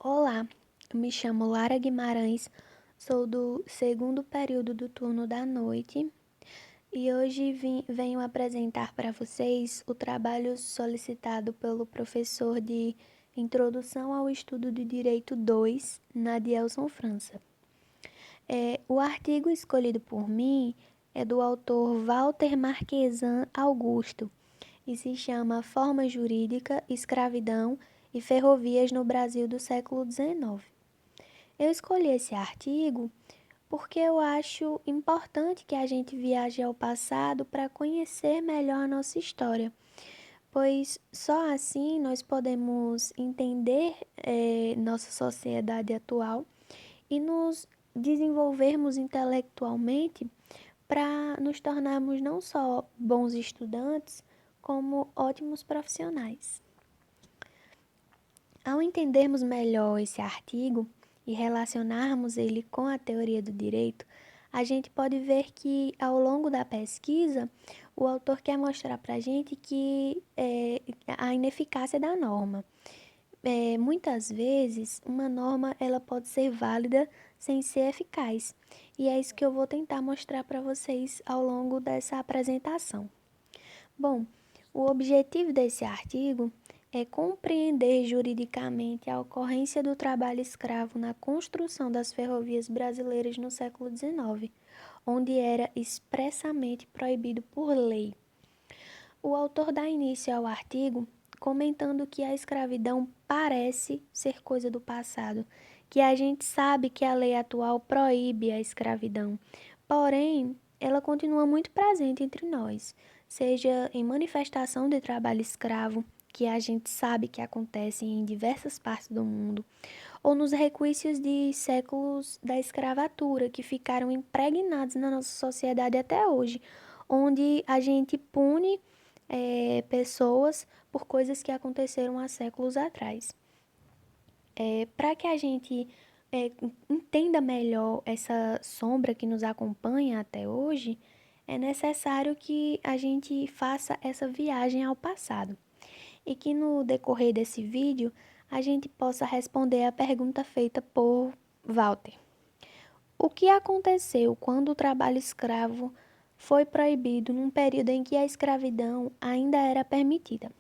Olá, eu me chamo Lara Guimarães, sou do segundo período do turno da noite e hoje venho apresentar para vocês o trabalho solicitado pelo professor de Introdução ao Estudo de Direito 2, Nadielson França. O artigo escolhido por mim é do autor Walter Marquesan Augusto e se chama Forma Jurídica, Escravidão e Ferrovias no Brasil do século XIX. Eu escolhi esse artigo porque eu acho importante que a gente viaje ao passado para conhecer melhor a nossa história, pois só assim nós podemos entender nossa sociedade atual e nos desenvolvermos intelectualmente para nos tornarmos não só bons estudantes, como ótimos profissionais. Ao entendermos melhor esse artigo e relacionarmos ele com a teoria do direito, a gente pode ver que, ao longo da pesquisa, o autor quer mostrar para a gente que a ineficácia da norma. Muitas vezes, uma norma ela pode ser válida sem ser eficaz, e é isso que eu vou tentar mostrar para vocês ao longo dessa apresentação. Bom, o objetivo desse artigo é compreender juridicamente a ocorrência do trabalho escravo na construção das ferrovias brasileiras no século XIX, onde era expressamente proibido por lei. O autor dá início ao artigo comentando que a escravidão parece ser coisa do passado, que a gente sabe que a lei atual proíbe a escravidão, porém, ela continua muito presente entre nós, seja em manifestação de trabalho escravo, que a gente sabe que acontece em diversas partes do mundo, ou nos requisitos de séculos da escravatura que ficaram impregnados na nossa sociedade até hoje, onde a gente pune pessoas por coisas que aconteceram há séculos atrás. Para que a gente entenda melhor essa sombra que nos acompanha até hoje, é necessário que a gente faça essa viagem ao passado e que no decorrer desse vídeo a gente possa responder a pergunta feita por Walter. O que aconteceu quando o trabalho escravo foi proibido num período em que a escravidão ainda era permitida?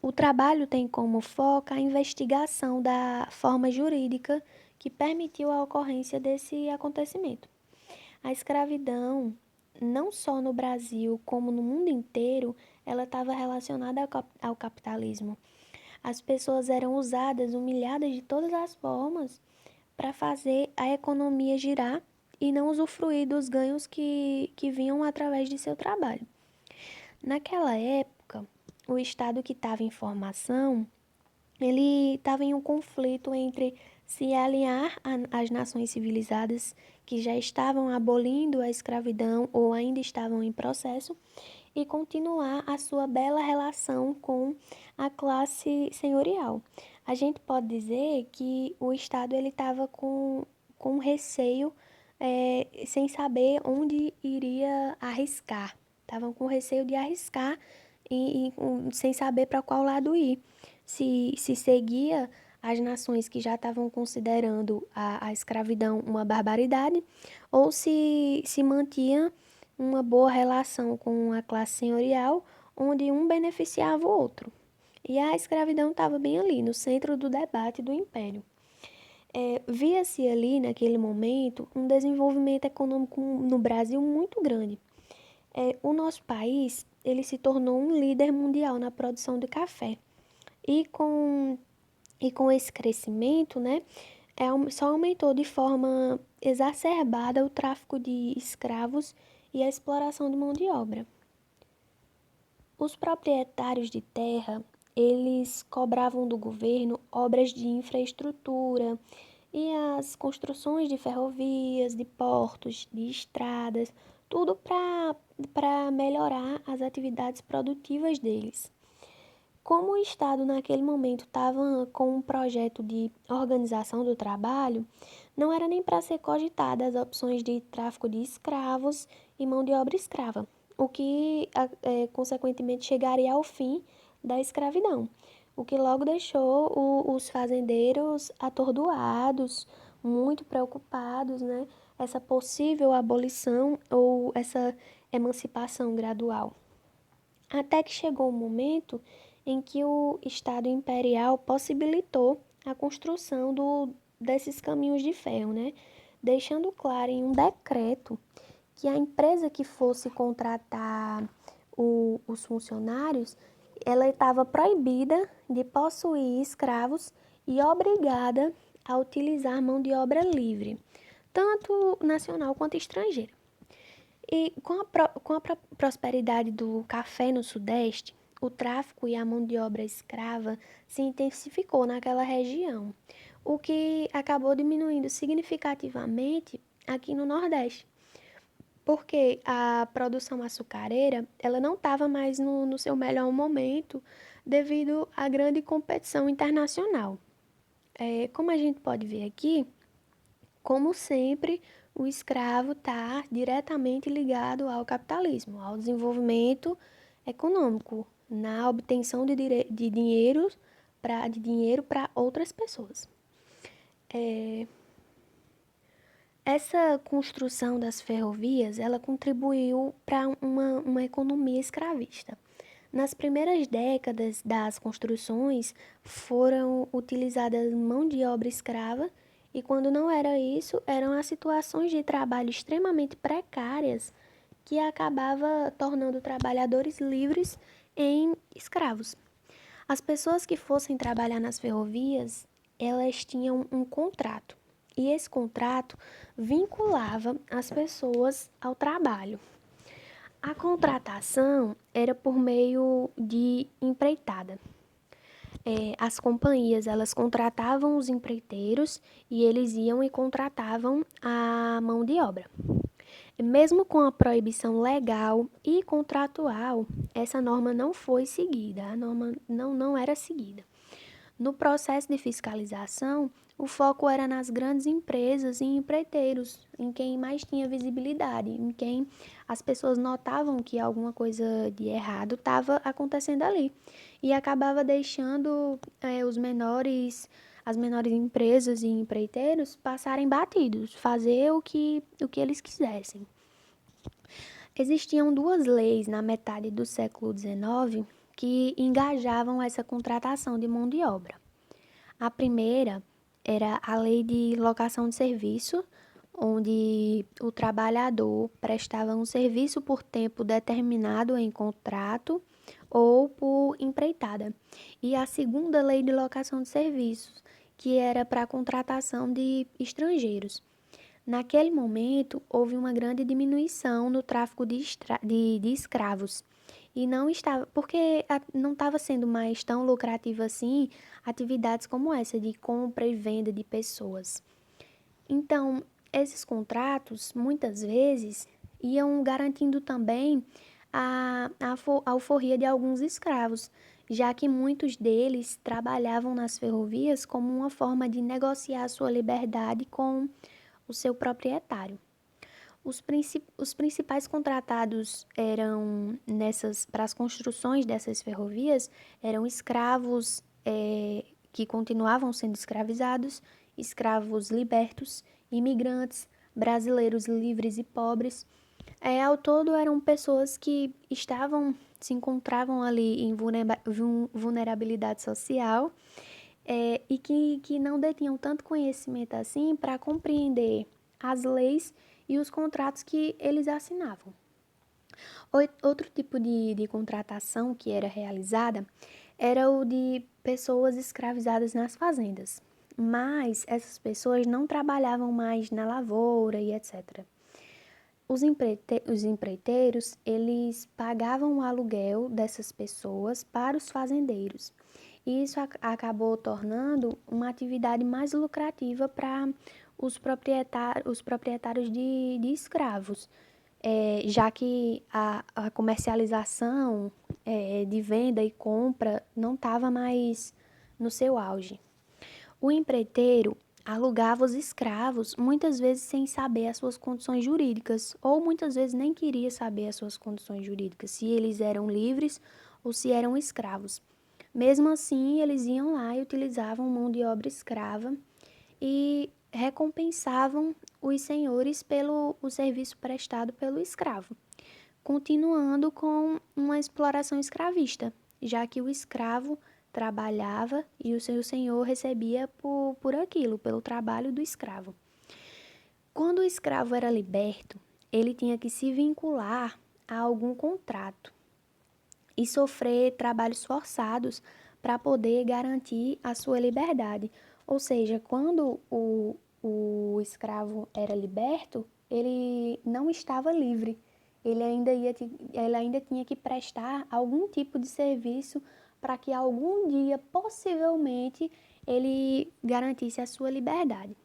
O trabalho tem como foco a investigação da forma jurídica que permitiu a ocorrência desse acontecimento. A escravidão, não só no Brasil, como no mundo inteiro, ela estava relacionada ao capitalismo. As pessoas eram usadas, humilhadas de todas as formas para fazer a economia girar e não usufruir dos ganhos que vinham através de seu trabalho. Naquela época, o Estado que estava em formação, ele estava em um conflito entre se alinhar às nações civilizadas que já estavam abolindo a escravidão ou ainda estavam em processo e continuar a sua bela relação com a classe senhorial. A gente pode dizer que o Estado ele estava com receio, sem saber onde iria arriscar. Estavam com receio de arriscar e sem saber para qual lado ir. Se seguia as nações que já estavam considerando a escravidão uma barbaridade, ou se mantinha uma boa relação com a classe senhorial, onde um beneficiava o outro. E a escravidão estava bem ali, no centro do debate do império. Via-se ali, naquele momento, um desenvolvimento econômico no Brasil muito grande. O nosso país ele se tornou um líder mundial na produção de café. E com esse crescimento, né, só aumentou de forma exacerbada o tráfico de escravos e a exploração de mão de obra. Os proprietários de terra, eles cobravam do governo obras de infraestrutura e as construções de ferrovias, de portos, de estradas, tudo para melhorar as atividades produtivas deles. Como o Estado naquele momento estava com um projeto de organização do trabalho, não era nem para ser cogitada as opções de tráfico de escravos e mão de obra escrava, o que consequentemente chegaria ao fim da escravidão. o que logo deixou os fazendeiros atordoados, muito preocupados, né? Essa possível abolição ou essa emancipação gradual. Até que chegou o momento em que o Estado Imperial possibilitou a construção desses caminhos de ferro, né? Deixando claro em um decreto que a empresa que fosse contratar os funcionários, ela estava proibida de possuir escravos e obrigada a utilizar mão de obra livre, tanto nacional quanto estrangeira. E com a prosperidade do café no Sudeste, o tráfico e a mão de obra escrava se intensificou naquela região, o que acabou diminuindo significativamente aqui no Nordeste, porque a produção açucareira ela não estava mais no seu melhor momento devido à grande competição internacional. Como a gente pode ver aqui, como sempre, o escravo está diretamente ligado ao capitalismo, ao desenvolvimento econômico, na obtenção de dinheiro para outras pessoas. Essa construção das ferrovias, ela contribuiu para uma economia escravista. Nas primeiras décadas das construções, foram utilizadas mão de obra escrava e, quando não era isso, eram as situações de trabalho extremamente precárias que acabava tornando trabalhadores livres em escravos. As pessoas que fossem trabalhar nas ferrovias, elas tinham um contrato, e esse contrato vinculava as pessoas ao trabalho. A contratação era por meio de empreitada. As companhias, elas contratavam os empreiteiros e eles iam e contratavam a mão de obra. Mesmo com a proibição legal e contratual, essa norma não foi seguida, a norma não era seguida. No processo de fiscalização, o foco era nas grandes empresas e empreiteiros, em quem mais tinha visibilidade, em quem as pessoas notavam que alguma coisa de errado estava acontecendo ali. E acabava deixando as menores empresas e empreiteiros passarem batidos, fazer o que eles quisessem. Existiam duas leis na metade do século XIX que engajavam essa contratação de mão de obra. A primeira era a lei de locação de serviço, onde o trabalhador prestava um serviço por tempo determinado em contrato ou por empreitada. E a segunda lei de locação de serviços, que era para a contratação de estrangeiros. Naquele momento, houve uma grande diminuição no tráfico de escravos. E não estava, porque não estava sendo mais tão lucrativo assim atividades como essa de compra e venda de pessoas. Então, esses contratos, muitas vezes, iam garantindo também a alforria de alguns escravos, já que muitos deles trabalhavam nas ferrovias como uma forma de negociar sua liberdade com o seu proprietário. Os principais contratados eram para as construções dessas ferrovias eram escravos que continuavam sendo escravizados, escravos libertos, imigrantes, brasileiros livres e pobres. Ao todo eram pessoas que se encontravam ali em vulnerabilidade social e que não detinham tanto conhecimento assim para compreender as leis e os contratos que eles assinavam. Outro tipo de contratação que era realizada era o de pessoas escravizadas nas fazendas, mas essas pessoas não trabalhavam mais na lavoura e etc. Os empreiteiros, eles pagavam o aluguel dessas pessoas para os fazendeiros. E isso acabou tornando uma atividade mais lucrativa para os proprietários de escravos, já que a comercialização de venda e compra não estava mais no seu auge. O empreiteiro alugava os escravos, muitas vezes sem saber as suas condições jurídicas, ou muitas vezes nem queria saber as suas condições jurídicas, se eles eram livres ou se eram escravos. Mesmo assim, eles iam lá e utilizavam mão de obra escrava e recompensavam os senhores pelo o serviço prestado pelo escravo, continuando com uma exploração escravista, já que o escravo trabalhava e o seu senhor recebia por aquilo, pelo trabalho do escravo. Quando o escravo era liberto, ele tinha que se vincular a algum contrato e sofrer trabalhos forçados para poder garantir a sua liberdade. Ou seja, quando o escravo era liberto, ele não estava livre. Ele ainda tinha que prestar algum tipo de serviço para que algum dia, possivelmente, ele garantisse a sua liberdade.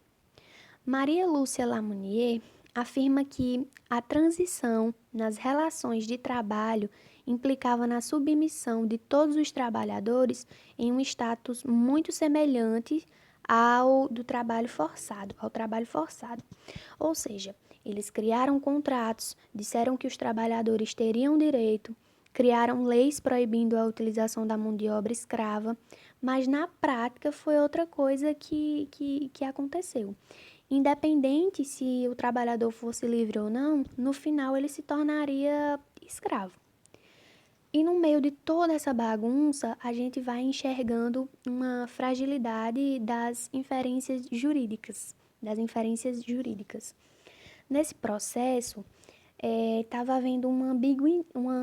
Maria Lúcia Lamounier afirma que a transição nas relações de trabalho implicava na submissão de todos os trabalhadores em um status muito semelhante ao do trabalho forçado, ao trabalho forçado. Ou seja, eles criaram contratos, disseram que os trabalhadores teriam direito, criaram leis proibindo a utilização da mão de obra escrava, mas na prática foi outra coisa que aconteceu. Independente se o trabalhador fosse livre ou não, no final ele se tornaria escravo. E no meio de toda essa bagunça, a gente vai enxergando uma fragilidade das inferências jurídicas. Nesse processo, estava havendo uma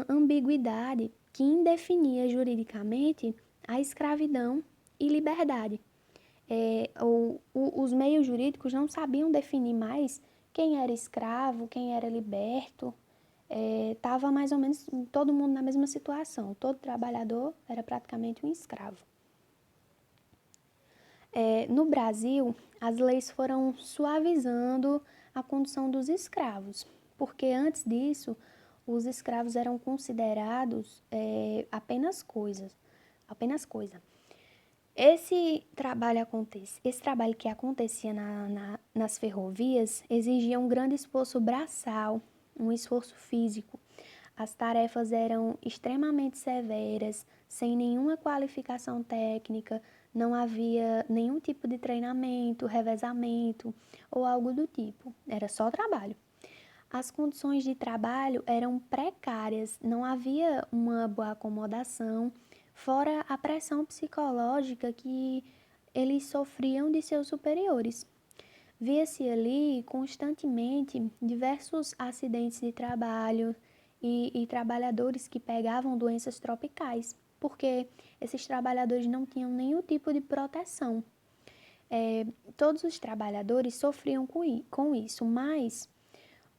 ambiguidade que indefinia juridicamente a escravidão e liberdade. Os meios jurídicos não sabiam definir mais quem era escravo, quem era liberto. Estava mais ou menos todo mundo na mesma situação. Todo trabalhador era praticamente um escravo. No Brasil, as leis foram suavizando a condição dos escravos, porque antes disso, os escravos eram considerados apenas coisa. Esse trabalho que acontecia nas ferrovias exigia um grande esforço braçal, um esforço físico. As tarefas eram extremamente severas, sem nenhuma qualificação técnica, não havia nenhum tipo de treinamento, revezamento ou algo do tipo. Era só trabalho. As condições de trabalho eram precárias, não havia uma boa acomodação, fora a pressão psicológica que eles sofriam de seus superiores. Via-se ali constantemente diversos acidentes de trabalho e trabalhadores que pegavam doenças tropicais, porque esses trabalhadores não tinham nenhum tipo de proteção. Todos os trabalhadores sofriam com isso, mas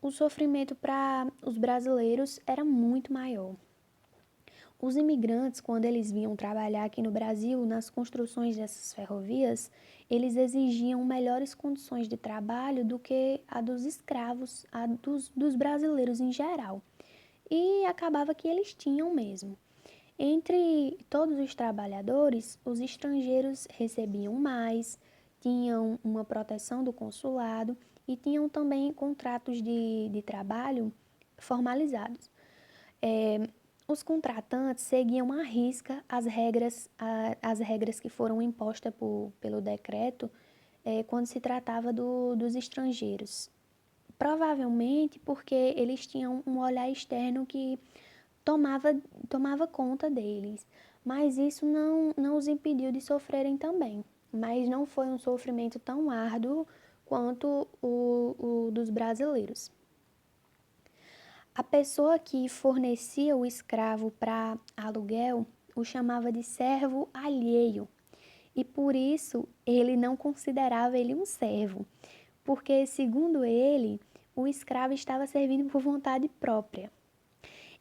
o sofrimento para os brasileiros era muito maior. Os imigrantes, quando eles vinham trabalhar aqui no Brasil, nas construções dessas ferrovias, eles exigiam melhores condições de trabalho do que a dos escravos, dos brasileiros em geral. E acabava que eles tinham mesmo. Entre todos os trabalhadores, os estrangeiros recebiam mais, tinham uma proteção do consulado e tinham também contratos de trabalho formalizados. Os contratantes seguiam à risca as regras que foram impostas pelo decreto quando se tratava dos estrangeiros. Provavelmente porque eles tinham um olhar externo que tomava conta deles, mas isso não os impediu de sofrerem também. Mas não foi um sofrimento tão árduo quanto o dos brasileiros. A pessoa que fornecia o escravo para aluguel o chamava de servo alheio, e por isso ele não considerava ele um servo, porque, segundo ele, o escravo estava servindo por vontade própria.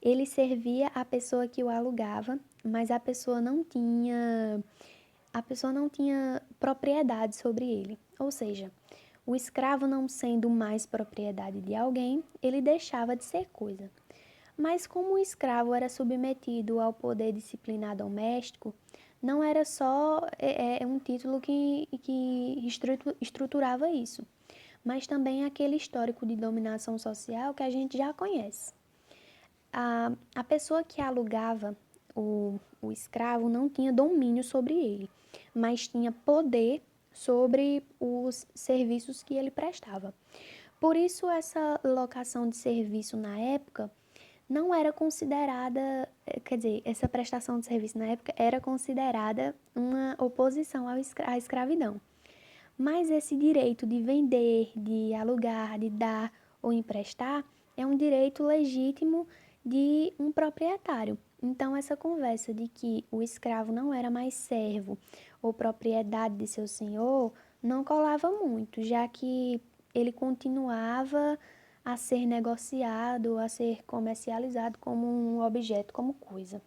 Ele servia a pessoa que o alugava, mas a pessoa não tinha propriedade sobre ele. Ou seja, o escravo não sendo mais propriedade de alguém, ele deixava de ser coisa. Mas como o escravo era submetido ao poder disciplinar doméstico, não era só um título que estruturava isso, mas também aquele histórico de dominação social que a gente já conhece. A pessoa que alugava o escravo não tinha domínio sobre ele, mas tinha poder sobre os serviços que ele prestava. Por isso, essa locação de serviço na época não era considerada, quer dizer, essa prestação de serviço na época era considerada uma oposição à escravidão. Mas esse direito de vender, de alugar, de dar ou emprestar é um direito legítimo de um proprietário. Então, essa conversa de que o escravo não era mais servo ou propriedade de seu senhor não colava muito, já que ele continuava a ser negociado, a ser comercializado como um objeto, como coisa.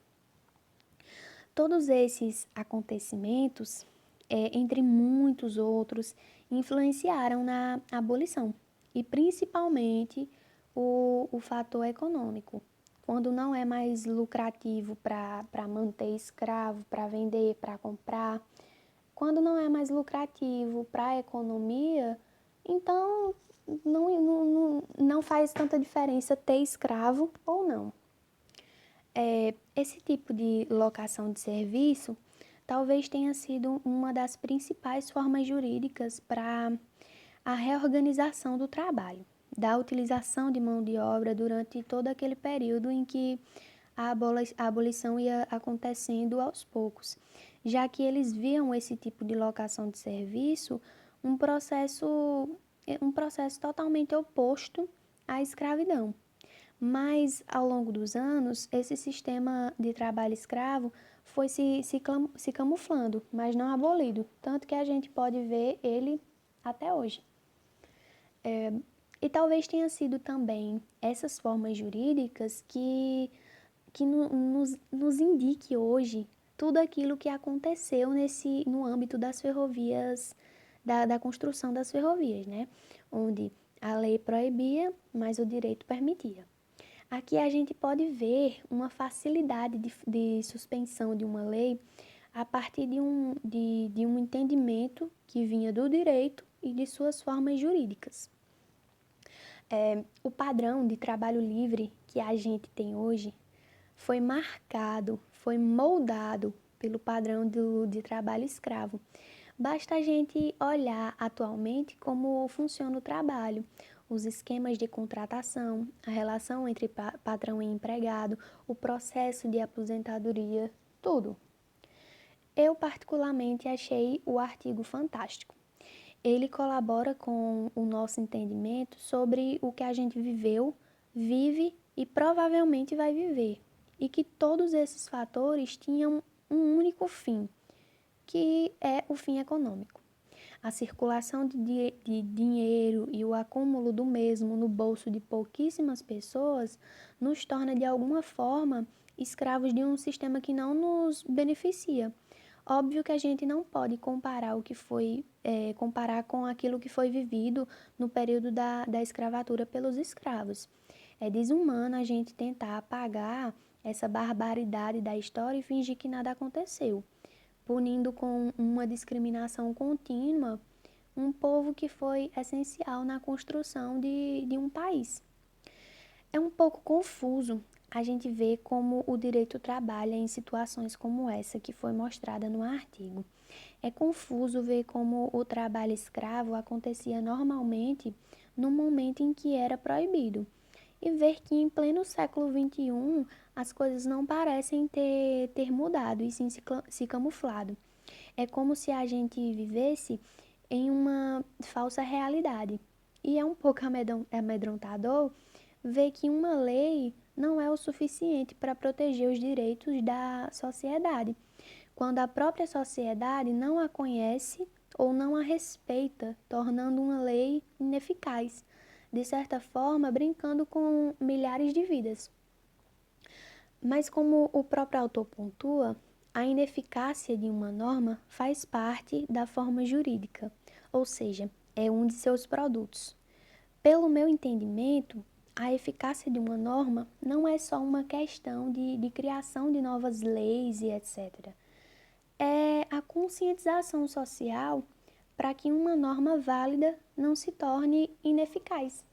Todos esses acontecimentos, entre muitos outros, influenciaram na abolição, e principalmente o fator econômico. Quando não é mais lucrativo para manter escravo, para vender, para comprar, quando não é mais lucrativo para a economia, então não faz tanta diferença ter escravo ou não. Esse tipo de locação de serviço talvez tenha sido uma das principais formas jurídicas para a reorganização do trabalho, da utilização de mão de obra durante todo aquele período em que a abolição ia acontecendo aos poucos, já que eles viam esse tipo de locação de serviço um processo, um processo totalmente oposto à escravidão. Mas, ao longo dos anos, esse sistema de trabalho escravo foi se camuflando, mas não abolido, tanto que a gente pode ver ele até hoje. E talvez tenha sido também essas formas jurídicas que nos indique hoje tudo aquilo que aconteceu no âmbito das ferrovias, da construção das ferrovias, né? Onde a lei proibia, mas o direito permitia. Aqui a gente pode ver uma facilidade de suspensão de uma lei a partir de um entendimento que vinha do direito e de suas formas jurídicas. O padrão de trabalho livre que a gente tem hoje foi marcado, foi moldado pelo padrão de trabalho escravo. Basta a gente olhar atualmente como funciona o trabalho, os esquemas de contratação, a relação entre patrão e empregado, o processo de aposentadoria, tudo. Eu particularmente achei o artigo fantástico. Ele colabora com o nosso entendimento sobre o que a gente viveu, vive e provavelmente vai viver, e que todos esses fatores tinham um único fim, que é o fim econômico. A circulação de dinheiro e o acúmulo do mesmo no bolso de pouquíssimas pessoas nos torna, de alguma forma, escravos de um sistema que não nos beneficia. Óbvio que a gente não pode comparar comparar com aquilo que foi vivido no período da escravatura pelos escravos. É desumano a gente tentar apagar essa barbaridade da história e fingir que nada aconteceu, punindo com uma discriminação contínua um povo que foi essencial na construção de um país. É um pouco confuso a gente ver como o direito trabalha em situações como essa que foi mostrada no artigo. É confuso ver como o trabalho escravo acontecia normalmente no momento em que era proibido, e ver que em pleno século XXI as coisas não parecem ter mudado e sim se camuflado. É como se a gente vivesse em uma falsa realidade. E é um pouco amedrontador ver que uma lei não é o suficiente para proteger os direitos da sociedade, quando a própria sociedade não a conhece ou não a respeita, tornando uma lei ineficaz, de certa forma brincando com milhares de vidas. Mas, como o próprio autor pontua, a ineficácia de uma norma faz parte da forma jurídica, ou seja, é um de seus produtos. Pelo meu entendimento, a eficácia de uma norma não é só uma questão de criação de novas leis e etc. É a conscientização social para que uma norma válida não se torne ineficaz.